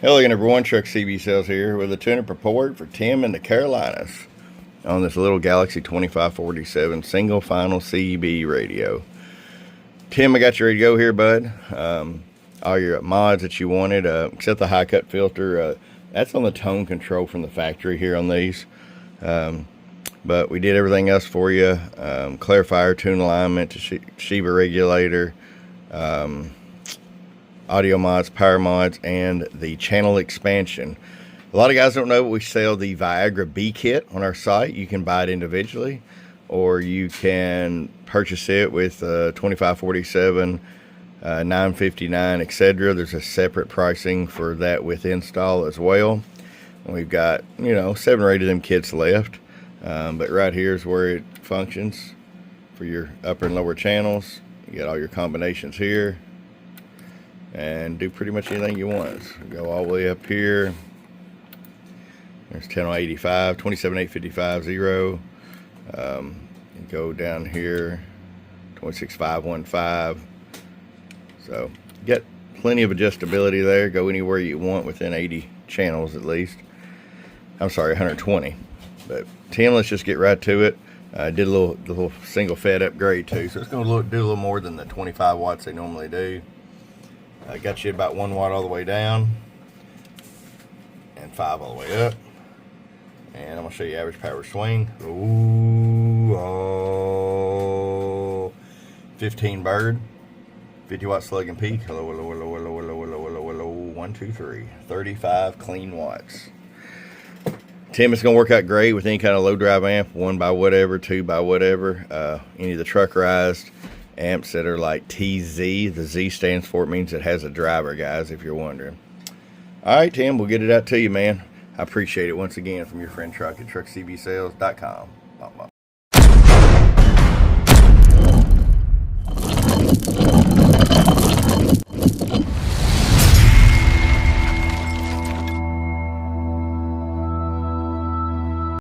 Hello again, everyone. Truck CB Sales here with a tuner report for Tim in the Carolinas on this little Galaxy 2547 single final CB radio. Tim, I got you ready to go here, bud. All your mods that you wanted, except the high cut filter, that's on the tone control from the factory here on these. But we did everything else for you. Clarifier, tune alignment, Shiva regulator, audio mods, power mods, and the channel expansion. A lot of guys don't know, but we sell the Viagra B kit on our site. You can buy it individually, or you can purchase it with 2547, 959, etc. There's a separate pricing for that with install as well. And we've got, 7 or 8 of them kits left. But right here is where it functions for your upper and lower channels. You got all your combinations here, and do pretty much anything you want. So go all the way up here. There's 10.85, 27.855 0. Go down here, 26.515. So you got plenty of adjustability there. Go anywhere you want within 80 channels at least. I'm sorry, 120. But Tim, let's just get right to it. I did the little single fed upgrade too, so it's going to do a little more than the 25 watts they normally do. I got you about 1 watt all the way down and 5 all the way up. And I'm going to show you average power swing. Ooh, oh, 15 bird, 50 watt slug and peak. Hello, hello, hello, hello, hello, hello, hello, hello. 1, 2, 3. 35 clean watts. Tim, it's going to work out great with any kind of low drive amp, 1 by whatever, 2 by whatever. Any of the truckerized amps that are like TZ. The Z stands for, it means it has a driver, guys, if you're wondering. All right, Tim, we'll get it out to you, man. I appreciate it once again from your friend Truck at truckcbsales.com. Bye-bye.